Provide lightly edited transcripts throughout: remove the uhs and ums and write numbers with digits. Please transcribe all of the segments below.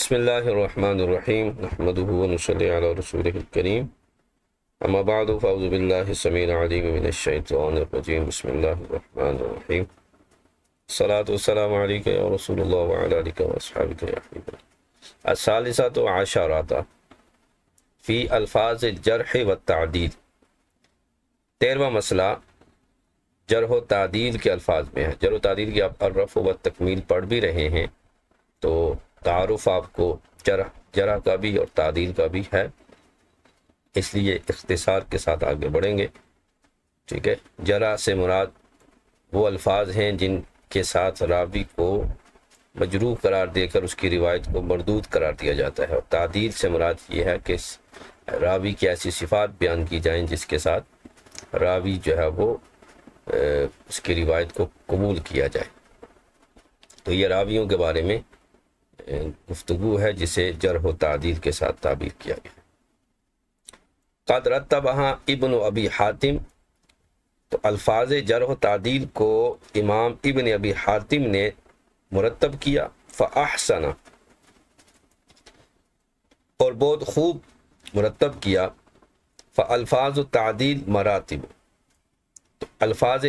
بسم اللہ الرحمن الرحیم نحمده ونصلی علی رسولہ الکریم اما بعد فاعوذ باللہ السمیع العلیم من الشیطان الرجیم بسم اللہ الرحمن الرحیم الصلاة والسلام علیکہ یا رسول اللہ وعلی آلہ واصحابہ یا حبیب اللہ۔ الثالثۃ عشرۃ فی الفاظ الجرح والتعدیل، 13واں مسئلہ جرح و تعدیل کے الفاظ میں ہے۔ جرح و تعدیل کی آپ الرفع و تکمیل پڑھ بھی رہے ہیں، تو تعارف آپ کو جرح کا بھی اور تعدیل کا بھی ہے، اس لیے اختصار کے ساتھ آگے بڑھیں گے۔ ٹھیک ہے، جرح سے مراد وہ الفاظ ہیں جن کے ساتھ راوی کو مجروح قرار دے کر اس کی روایت کو مردود قرار دیا جاتا ہے، اور تعدیل سے مراد یہ ہے کہ راوی کی ایسی صفات بیان کی جائیں جس کے ساتھ راوی جو ہے وہ اس کی روایت کو قبول کیا جائے۔ تو یہ راویوں کے بارے میں گفتگو ہے جسے جرح و تعدیل کے ساتھ تعبیر کیا گیا۔ قد رتبہا ابن ابی حاتم، تو الفاظ جرح و تعدیل کو امام ابن ابی حاتم نے مرتب کیا، فاحسن، اور بہت خوب مرتب کیا، فالفاظ التعدیل مراتب، تو الفاظ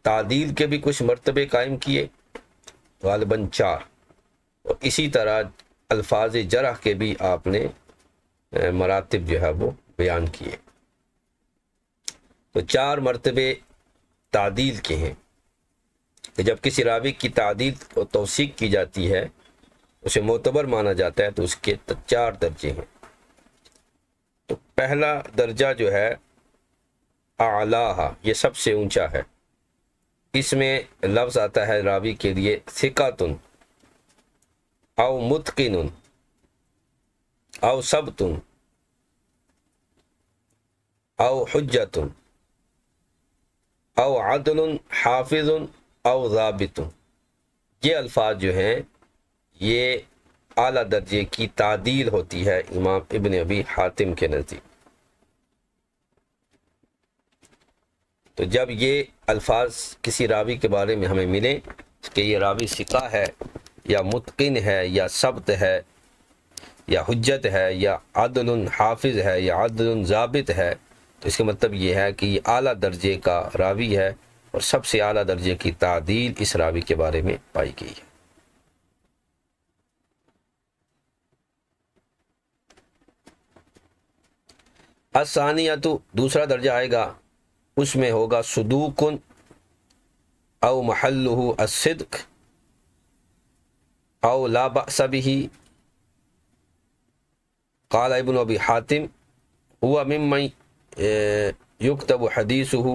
تعدیل کے بھی کچھ مرتبے قائم کیے، غالباً 4، اور اسی طرح الفاظ جرح کے بھی آپ نے مراتب جو ہے وہ بیان کیے۔ تو 4 مرتبے تعدیل کے ہیں کہ جب کسی راوی کی تعدیل و توثیق کی جاتی ہے، اسے معتبر مانا جاتا ہے، تو اس کے 4 درجے ہیں۔ تو پہلا درجہ جو ہے اعلیٰ، یہ سب سے اونچا ہے، اس میں لفظ آتا ہے راوی کے لیے ثقۃ او متقن او ثبت او حجت او عدل حافظ او ضابط۔ یہ الفاظ جو ہیں یہ اعلیٰ درجے کی تعدیل ہوتی ہے امام ابن ابی حاتم کے نزدیک۔ تو جب یہ الفاظ کسی راوی کے بارے میں ہمیں ملیں کہ یہ راوی ثقہ ہے یا متقن ہے یا ثبت ہے یا حجت ہے یا عدل حافظ ہے یا عدل ضابط ہے، تو اس کا مطلب یہ ہے کہ یہ اعلیٰ درجے کا راوی ہے، اور سب سے اعلیٰ درجے کی تعدیل اس راوی کے بارے میں پائی گئی ہے۔ الثانیۃ، دوسرا درجہ آئے گا، اس میں ہوگا صدوق او محلہ الصدق او لا بأس به، قال ابن ابی حاتم هو ممن یکتب حدیثه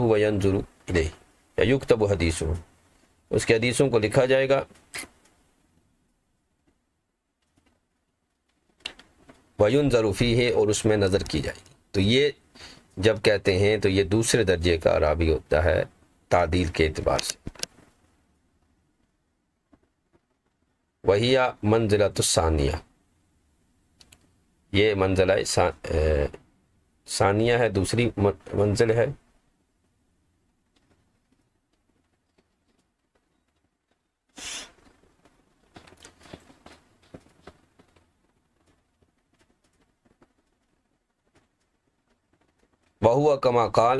وینظر الیہ، یا یکتب حدیثه، اس کے حدیثوں کو لکھا جائے گا، وینظر فیہ، اور اس میں نظر کی جائے گی۔ تو یہ جب کہتے ہیں تو یہ دوسرے درجے کا راوی ہوتا ہے تعدیل کے اعتبار سے۔ وہی منزلۃ الثانیہ، یہ منزلہ ثانیہ ہے، دوسری منزل ہے۔ وَهُوَ كَمَا قال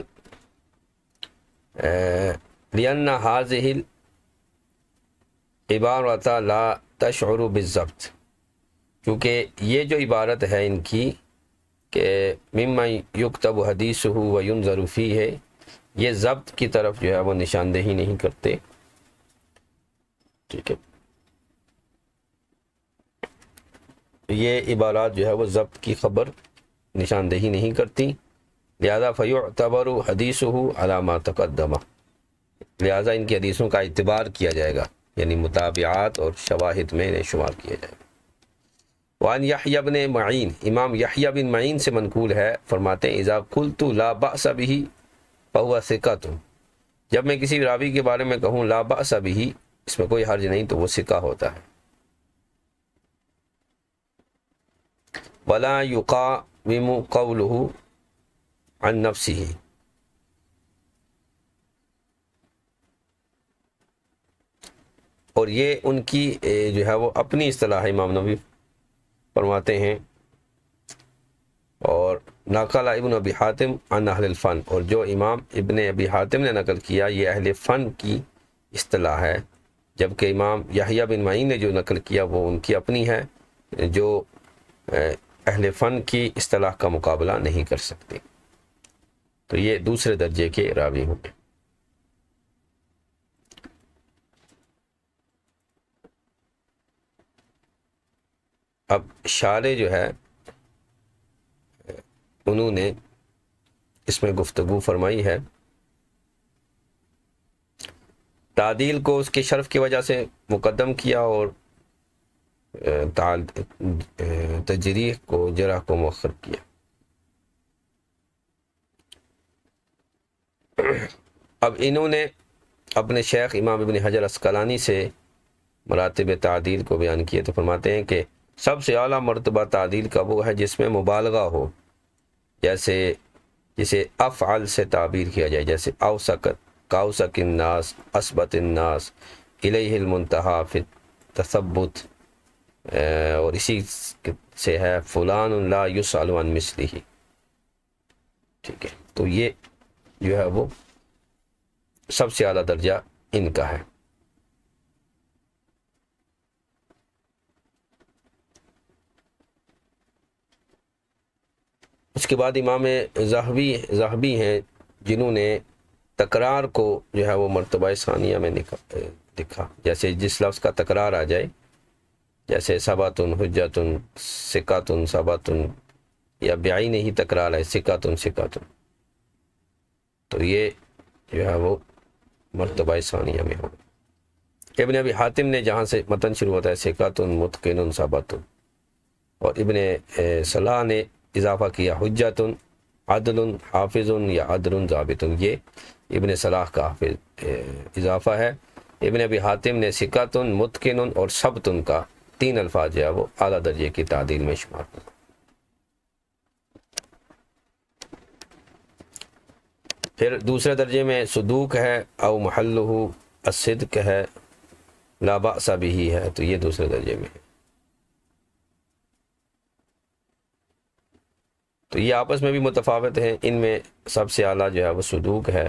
لِأَنَّ هَذِهِ الْعِبَارَةَ لَا تَشْعُرُ بِالضَّبْطِ، کیونکہ یہ جو عبارت ہے ان کی کہ مِمَّن يُكْتَبُ حَدِيثُهُ وَيُنظَرُ فِيهِ، یہ ضبط کی طرف جو ہے وہ نشاندہی نہیں کرتے۔ ٹھیک ہے، یہ عبارات جو ہے وہ ضبط کی خبر نشاندہی نہیں کرتی، لہذا فَيُعْتَبَرُ حَدِيثُهُ عَلَى مَا تَقَدَّمَ، لہذا ان کی حدیثوں کا اعتبار کیا جائے گا، یعنی متابعات اور شواہد میں انہیں شمار کیا جائے گا۔ وعن یحییٰ بن معین، امام یحییٰ بن معین سے منقول ہے، فرماتے ہیں اذا قلت لا بأس به فهو ثقۃ، جب میں کسی راوی کے بارے میں کہوں لا بأس به، اس میں کوئی حرج نہیں، تو وہ ثقہ ہوتا ہے۔ ولا يقاوم قوله عن نفسه، اور یہ ان کی جو ہے وہ اپنی اصطلاح ہے، امام نووی فرماتے ہیں. اور نقل ابن ابی حاتم عن اہل الفن، اور جو امام ابن ابی حاتم نے نقل کیا یہ اہل فن کی اصطلاح ہے، جبکہ امام یحییٰ بن معین نے جو نقل کیا وہ ان کی اپنی ہے، جو اہل فن کی اصطلاح کا مقابلہ نہیں کر سکتے. تو یہ دوسرے درجے کے راوی ہوں گے. اب شارح جو ہے انہوں نے اس میں گفتگو فرمائی ہے، تعدیل کو اس کے شرف کی وجہ سے مقدم کیا اور تجریح کو جرح کو مؤخر کیا. اب انہوں نے اپنے شیخ امام ابن حجر عسقلانی سے مراتب تعدیل کو بیان کیے تو فرماتے ہیں کہ سب سے اعلیٰ مرتبہ تعدیل کا وہ ہے جس میں مبالغہ ہو، جیسے جسے افعل سے تعبیر کیا جائے، جیسے اوسکت، کاؤسک الناس، اسبت الناس، الیہ المنتہا فی التثبت، اور اسی سے ہے فلان لا یسأل عن مثلہ. ٹھیک ہے، تو یہ جو ہے وہ سب سے اعلیٰ درجہ ان کا ہے. اس کے بعد امام ذہبی ہیں جنہوں نے تکرار کو جو ہے وہ مرتبہ ثانیہ میں لکھا، جیسے جس لفظ کا تکرار آ جائے، جیسے ثباتن، حجتن، ثقاتن، ثباتن، یا بعین ہی تکرار ہے ثقاتن ثقاتن، تو یہ جو ہے وہ مرتبہ ثانیہ میں ہوگا. ابن ابی حاتم نے جہاں سے متن شروع ہوتا ہے ثقاتن متقن ثباتن، اور ابن صلاح نے اضافہ کیا حجتن عدل حافظ یا عدل ضابط، یہ ابن صلاح کا اضافہ ہے. ابن ابی حاتم نے ثقاتن متقن اور ثبتن کا 3 الفاظ جو ہے وہ اعلیٰ درجے کی تعدیل میں شمار کیا. پھر دوسرے درجے میں صدوق ہے، او محلہ الصدق ہے، لا بأس بہ ہے، تو یہ دوسرے درجے میں ہے. تو یہ آپس میں بھی متفاوت ہیں. ان میں سب سے اعلیٰ جو ہے وہ صدوق ہے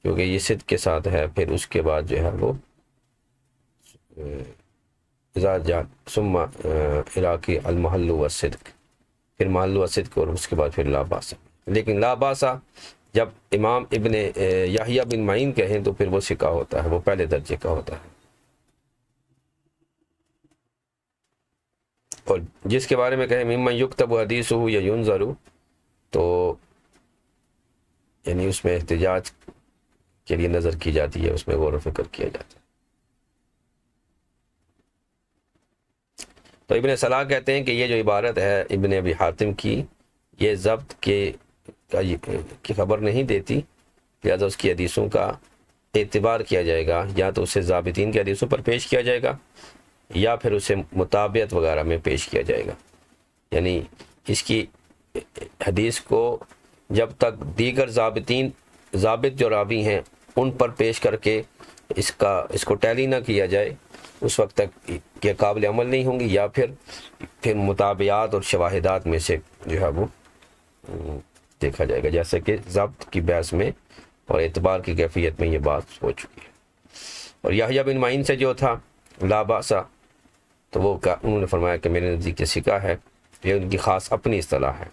کیونکہ یہ صدق کے ساتھ ہے. پھر اس کے بعد جو ہے وہ ثم عراقی المحل والصدق، پھر محل والصدق، اور اس کے بعد پھر لا باسا. لیکن لا باسا جب امام ابن یحییٰ بن معین کہیں تو پھر وہ ثقہ ہوتا ہے، وہ پہلے درجے کا ہوتا ہے. اور جس کے بارے میں کہیں ممن یکتب حدیثہ یا ینظر، تو یعنی اس میں احتجاج کے لیے نظر کی جاتی ہے، اس میں غور و فکر کیا جاتا ہے. تو ابن صلاح کہتے ہیں کہ یہ جو عبارت ہے ابن ابی حاتم کی، یہ ضبط کی خبر نہیں دیتی، لہذا اس کی حدیثوں کا اعتبار کیا جائے گا، یا تو اسے ضابطین کی حدیثوں پر پیش کیا جائے گا یا پھر اسے مطابعت وغیرہ میں پیش کیا جائے گا. یعنی اس کی حدیث کو جب تک دیگر ضابط جو راوی ہیں ان پر پیش کر کے اس کو ٹیلی نہ کیا جائے، اس وقت تک یہ قابل عمل نہیں ہوں گی، یا پھر مطابعات اور شواہدات میں سے جو ہے وہ دیکھا جائے گا، جیسے کہ ضبط کی بحث میں اور اعتبار کی کیفیت میں یہ بات ہو چکی ہے. اور یحییٰ بن معین سے جو تھا لا باسا، تو وہ انہوں نے فرمایا کہ میرے نزدیک یہ ثقہ ہے، یہ ان کی خاص اپنی اصطلاح ہے.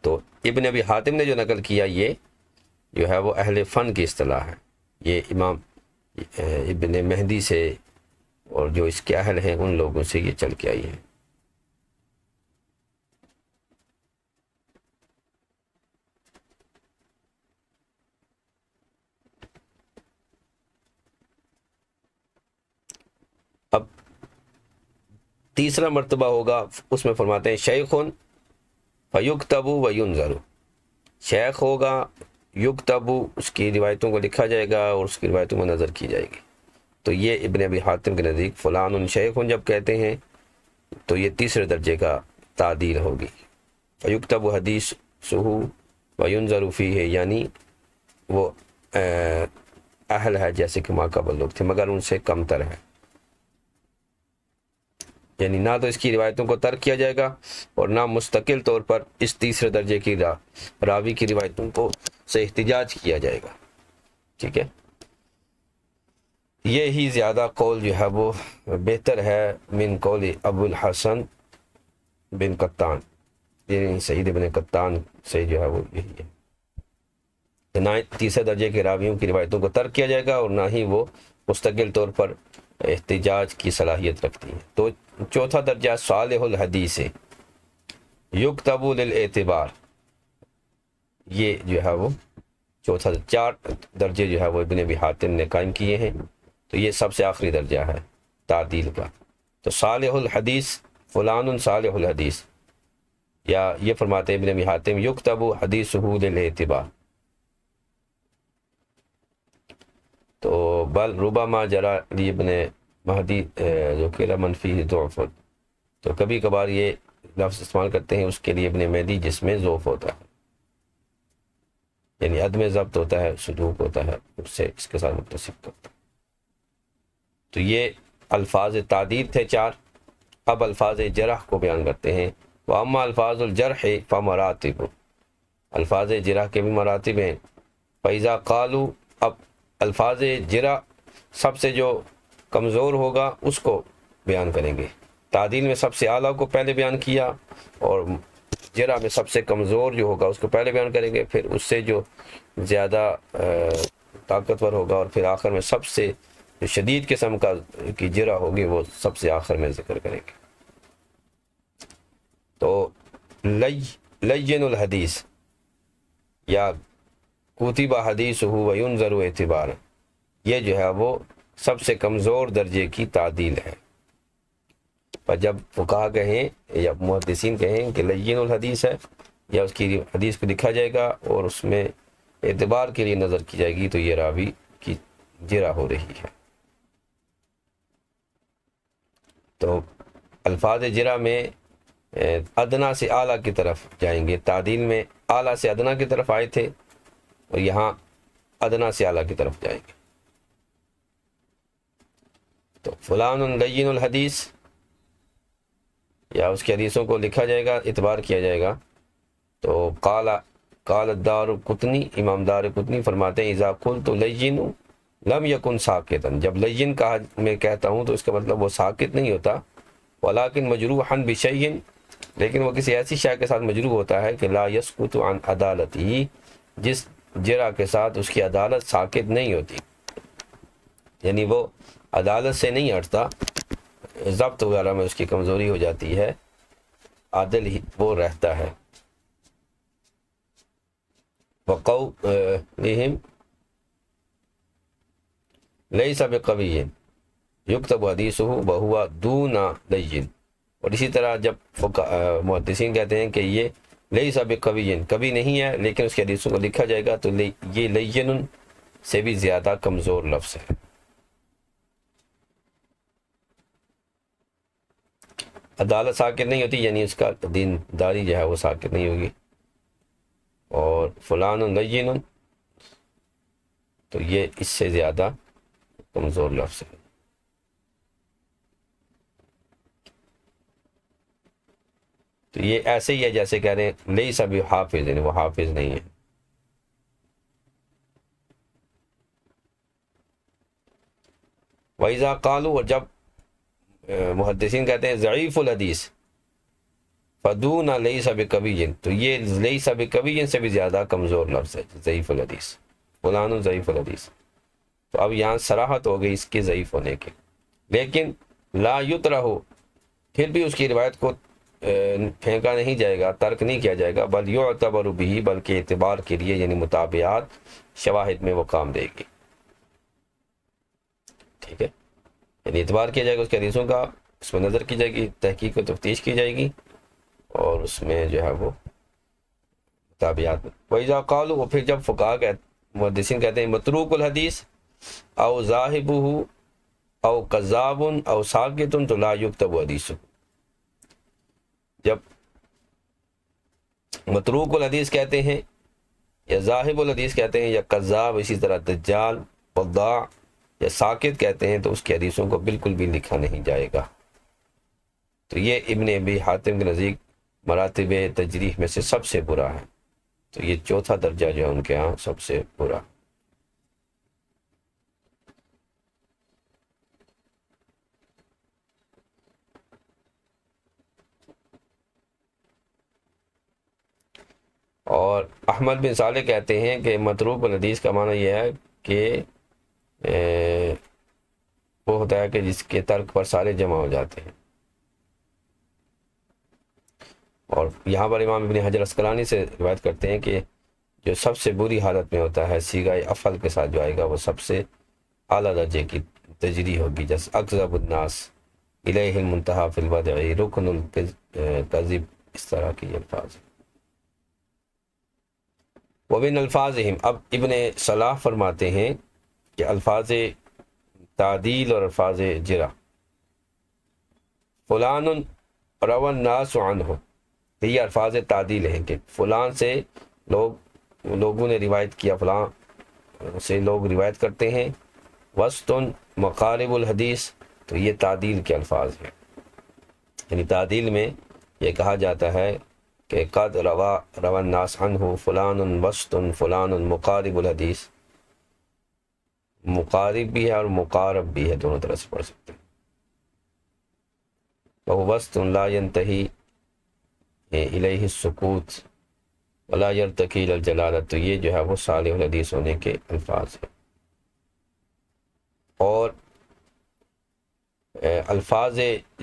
تو ابن ابی حاتم نے جو نقل کیا یہ جو ہے وہ اہل فن کی اصطلاح ہے، یہ امام ابن مہدی سے اور جو اس کے اہل ہیں ان لوگوں سے یہ چل کے آئی ہے. اب تیسرا مرتبہ ہوگا، اس میں فرماتے ہیں شیخ فیکتب و ینظر، شیخ ہوگا، یکتب اس کی روایتوں کو لکھا جائے گا اور اس کی روایتوں کو نظر کی جائے گی. تو یہ ابن ابی حاتم کے نزدیک فلان شیخ جب کہتے ہیں تو یہ تیسرے درجے کا تعدیل ہوگی. فیکتب حدیثہ و ینظر فیہ، یعنی وہ اہل ہے جیسے کہ ماقبل لوگ تھے مگر ان سے کم تر ہے، یعنی نہ تو اس کی روایتوں کو ترک کیا جائے گا اور نہ مستقل طور پر اس تیسرے درجے کی راوی کی روایتوں کو سے احتجاج کیا جائے گا، ٹھیک ہے۔ یہی زیادہ قول جو ہے وہ بہتر ہے من قول ابو الحسن بن قطان، یعنی سعید بن قطان سے جو ہے وہ یہی ہے کہ نہ تیسرے درجے کے راویوں کی روایتوں کو ترک کیا جائے گا اور نہ ہی وہ مستقل طور پر احتجاج کی صلاحیت رکھتی ہیں۔ تو چوتھا درجہ صالح الحدیث یکتب للاعتبار، یہ جو ہے وہ چوتھا، چار درجے جو ہے وہ ابن ابی حاتم نے قائم کیے ہیں، تو یہ سب سے آخری درجہ ہے تعدیل کا۔ تو صالح الحدیث فلان صالح الحدیث، یا یہ فرماتے ہیں ابن ابی حاتم یکتب حدیثہ للاعتبار، تو بل ربما جرا ابن مہدی جو کہ منفی ضعف، تو کبھی کبھار یہ لفظ استعمال کرتے ہیں اس کے لیے ابن مہدی جس میں ضعف ہوتا ہے، یعنی عدم ضبط ہوتا ہے، صدوق ہوتا ہے، اس سے اس کے ساتھ متصف کرتا ہے۔ تو یہ الفاظ تعدیل تھے چار۔ اب الفاظ جرح کو بیان کرتے ہیں۔ واما الفاظ الجرح فمراتب، الفاظ جرح کے بھی مراتب ہیں۔ فاذا قالوا، اب الفاظ جرح سب سے جو کمزور ہوگا اس کو بیان کریں گے۔ تعدیل میں سب سے اعلیٰ کو پہلے بیان کیا اور جرح میں سب سے کمزور جو ہوگا اس کو پہلے بیان کریں گے، پھر اس سے جو زیادہ طاقتور ہوگا، اور پھر آخر میں سب سے جو شدید قسم کی جرح ہوگی وہ سب سے آخر میں ذکر کریں گے۔ تو لین الحدیث یا کتب حدیثہ وینظر اعتبار، یہ جو ہے وہ سب سے کمزور درجے کی تعدیل ہے۔ پر جب فقہا کہیں یا محدثین کہیں کہ لین الحدیث ہے، یا اس کی حدیث کو لکھا جائے گا اور اس میں اعتبار کے لیے نظر کی جائے گی، تو یہ راوی کی جرح ہو رہی ہے۔ تو الفاظ جرح میں ادنا سے اعلیٰ کی طرف جائیں گے، تعدیل میں اعلیٰ سے ادنا کی طرف آئے تھے اور یہاں ادنا سے اعلیٰ کی طرف جائیں گے۔ تو فلان لین الحدیث، یا اس کی حدیثوں کو لکھا جائے گا، اعتبار کیا جائے گا۔ تو قال الدارقطنی، امام دارقطنی فرماتے ہیں اذا قلت لین لم یکن ساکتا، جب لین کہا میں کہتا ہوں تو اس کا مطلب وہ ساکت نہیں ہوتا، ولیکن مجروحا بشیء، لیکن وہ کسی ایسی شے کے ساتھ مجروح ہوتا ہے کہ لا یسقط عن عدالتہ، جس جرح کے ساتھ اس کی عدالت ساکت نہیں ہوتی، یعنی وہ عدالت سے نہیں ہٹتا، ضبط وغیرہ میں اس کی کمزوری ہو جاتی ہے، عادل ہی وہ رہتا ہے۔ وقولہم لیس بقوی یکتب حدیثہ وہو دون لین، اور اسی طرح جب محدثین کہتے ہیں کہ یہ لیس بقوی، کبھی نہیں ہے لیکن اس کی حدیثوں کو لکھا جائے گا، تو یہ لین سے بھی زیادہ کمزور لفظ ہے۔ عدالت ساکت نہیں ہوتی، یعنی اس کا دینداری جو ہے وہ ساکت نہیں ہوگی۔ اور فلان لین، تو یہ اس سے زیادہ کمزور لفظ ہے۔ تو یہ ایسے ہی ہے جیسے کہہ رہے ہیں لیس بحافظ، یعنی وہ حافظ نہیں ہے۔ وَإِذَا قَالُوا، اور جب محدثین کہتے ہیں ضعیف الحدیث فدون لیس بقوی، تو یہ لیس بقوی سے بھی زیادہ کمزور لفظ ہے ضعیف الحدیث، فلان ضعیف الحدیث۔ تو اب یہاں صراحت ہو گئی اس کے ضعیف ہونے کے، لیکن لا یطرح، پھر بھی اس کی روایت کو پھینکا نہیں جائے گا، ترک نہیں کیا جائے گا، بل یعتبر بہ، بلکہ اعتبار کے لیے، یعنی مطابعات شواہد میں وہ کام دے گی، ٹھیک ہے، یعنی اعتبار کیا جائے گا اس کے حدیثوں کا، اس میں نظر کی جائے گی، تحقیق و تفتیش کی جائے گی، اور اس میں جو ہے وہ مطابعات۔ وَإِذَا قَالُوا، وہ پھر جب فقہا محدثین کہتے ہیں متروک الحدیث او ذاہبہ او کذاب او ساکت، تو لا یکتب حدیثہ، جب متروک الحدیث کہتے ہیں یا ذاہب الحدیث کہتے ہیں یا کذاب، اسی طرح دجال وضاع یا ساکت کہتے ہیں تو اس کی حدیثوں کو بالکل بھی لکھا نہیں جائے گا۔ تو یہ ابن ابی حاتم کے نزدیک مراتب تجریح میں سے سب سے برا ہے، تو یہ چوتھا درجہ جو ہے ان کے ہاں سب سے برا۔ اور احمد بن صالح کہتے ہیں کہ متروک الحدیث کا معنی یہ ہے کہ وہ ہوتا ہے کہ جس کے ترک پر سارے جمع ہو جاتے ہیں۔ اور یہاں پر امام ابن حجر عسقلانی سے روایت کرتے ہیں کہ جو سب سے بری حالت میں ہوتا ہے صیغہ افعل کے ساتھ جو آئے گا وہ سب سے اعلیٰ درجے کی تجریح ہوگی، جیسے اکذب الناس، الیہ المنتہا فی الودع، رکن الکذب، اس طرح کی الفاظ۔ ومن الفاظہم، اب ابن صلاح فرماتے ہیں کہ الفاظ تعدیل اور الفاظ جرح، فلان روى الناس عنہ، یہ الفاظ تعدیل ہیں کہ فلان سے لوگوں نے روایت کیا، فلان سے لوگ روایت کرتے ہیں۔ وسط مقارب الحدیث، تو یہ تعدیل کے الفاظ ہیں، یعنی تعدیل میں یہ کہا جاتا ہے کہ قد روى الناس عنہ فلان وسط فلان مقارب الحدیث، مقارب بھی ہے اور مقارب بھی ہے، دونوں طرح سے پڑھ سکتے ہیں۔ وہ وسط لا ينتہی الیہ السکوت ولا یرتقی الی الجلالۃ، تو یہ جو ہے وہ صالح الحدیث ہونے کے الفاظ ہیں۔ اور الفاظ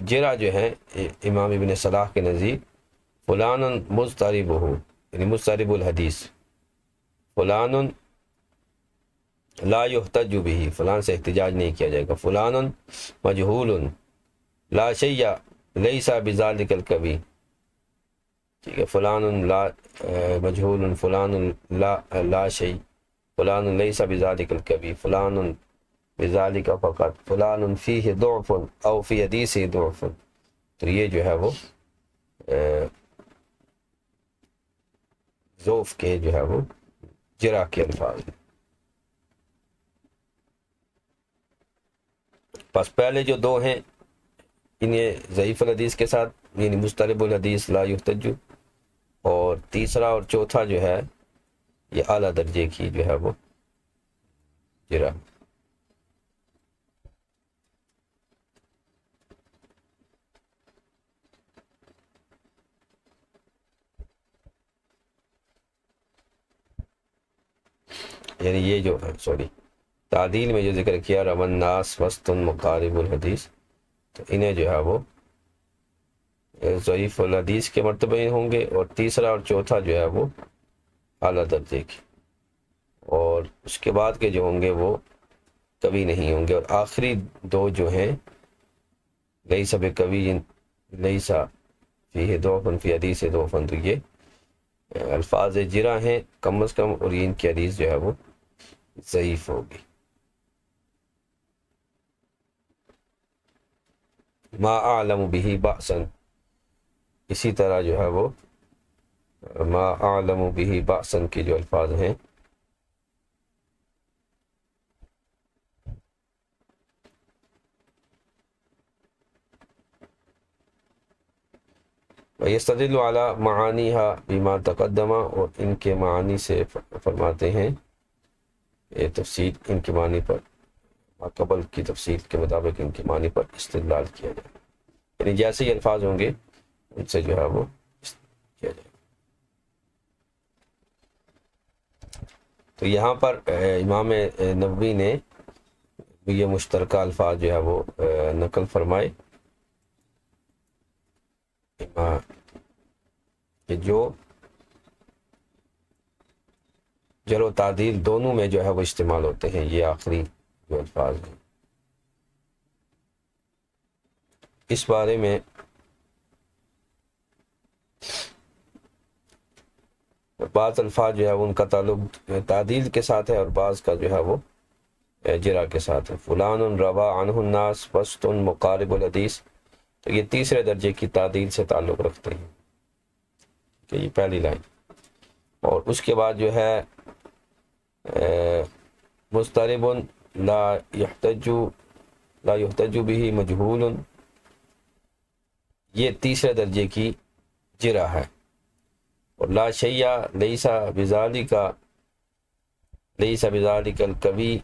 جرح جو ہیں امام ابن صلاح کے نزدیک فلان مضطرب ہو، یعنی مضطرب الحدیث، فلان لا یحتج به، فلان سے احتجاج نہیں کیا جائے گا، فلان مجہول لا شیء لیس بذلک الکبیر، ٹھیک ہے، فلان لا مجہول، فلان لا شیء، فلان لیس بذلک الکبیر، فلان بذلک فقط، فلان فیہ ضعف او فی حدیثہ ضعف، تو یہ جو ہے وہ ضعف کے جو ہے وہ جرح کے الفاظ ہیں۔ پس پہلے جو دو ہیں انہیں ضعیف الحدیث کے ساتھ، یعنی مضطرب الحدیث لا یحتج، اور تیسرا اور چوتھا جو ہے یہ اعلیٰ درجے کی جو ہے وہ جرح۔ یعنی یہ جو تعدیل میں جو ذکر کیا روى الناس وسط مقارب الحدیث، تو انہیں جو ہے وہ ضعیف الحدیث کے مرتبے ہوں گے، اور تیسرا اور چوتھا جو ہے وہ اعلیٰ درجے کی، اور اس کے بعد کے جو ہوں گے وہ کبھی نہیں ہوں گے، اور آخری دو جو ہیں لیس بقوی لیس فیہ ضعف فی حدیث ضعف، تو یہ الفاظ جرح ہیں کم از کم، اور ان کی حدیث جو ہے وہ ضعیف ہوگی۔ ما اعلم به بأسا، اسی طرح جو ہے وہ ما اعلم به بأسا کے جو الفاظ ہیں وَيَسْتَدِلُّ عَلَى مَعَانِيهَا بِمَا تَقَدَّمَ، اور ان کے معانی سے فرماتے ہیں یہ تفسیر ان کے معنی پر، قبل کی تفسیر کے مطابق ان کے معنی پر استدلال کیا جائے، یعنی جیسے ہی الفاظ ہوں گے ان سے جو ہے وہ کیا جائے۔ تو یہاں پر امام نووی نے یہ مشترکہ الفاظ جو ہے وہ نقل فرمائے کہ جو جرح و تعدیل دونوں میں جو ہے وہ استعمال ہوتے ہیں، یہ آخری جو الفاظ ہیں۔ اس بارے میں بعض الفاظ جو ہے ان کا تعلق تعدیل کے ساتھ ہے، اور بعض کا جو ہے وہ جرح کے ساتھ ہے۔ فلان روى عنہ الناس وسط مقارب الحدیث، تو یہ تیسرے درجے کی تعدیل سے تعلق رکھتے ہیں، کہ یہ پہلی لائن، اور اس کے بعد جو ہے مضطرب لا يحتج به مجهول، یہ تیسرے درجے کی جرح ہے، اور لا شیء لیس بذالک القوی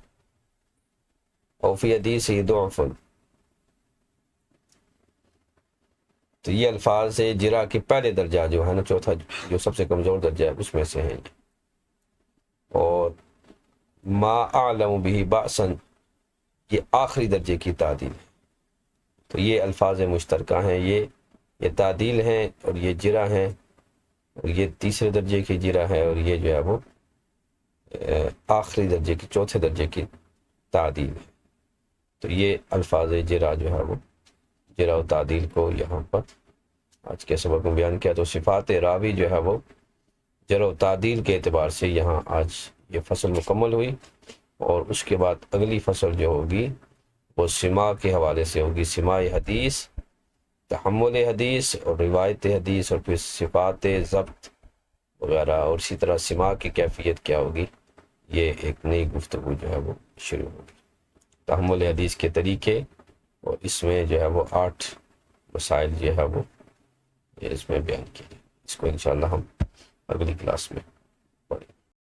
او فی حدیث ضعف، تو یہ الفاظ سے جرح کے پہلے درجہ جو ہے نا، چوتھا جو سب سے کمزور درجہ ہے اس میں سے ہیں۔ اور ما اعلم به بأسا، یہ آخری درجے کی تعدیل ہے۔ تو یہ الفاظ مشترکہ ہیں، یہ تعدیل ہیں اور یہ جرح ہیں، اور یہ تیسرے درجے کی جرح ہے، اور یہ جو ہے وہ آخری درجے کی چوتھے درجے کی تعدیل ہے۔ تو یہ الفاظ جرح جو ہے وہ جرح و تعدیل کو یہاں پر آج کے سبق میں بیان کیا۔ تو صفات راوی جو ہے وہ جرح و تعدیل کے اعتبار سے یہاں آج یہ فصل مکمل ہوئی، اور اس کے بعد اگلی فصل جو ہوگی وہ سماع کے حوالے سے ہوگی، سماع حدیث، تحمل حدیث اور روایت حدیث، اور پھر صفات ضبط وغیرہ، اور اسی طرح سماع کی کیفیت کیا ہوگی، یہ ایک نئی گفتگو جو ہے وہ شروع ہوگی۔ تحمل حدیث کے طریقے، اور اس میں جو ہے وہ 8 مسائل جو ہے وہ اس میں بیان کیے، اس کو انشاءاللہ ہم اگلی کلاس میں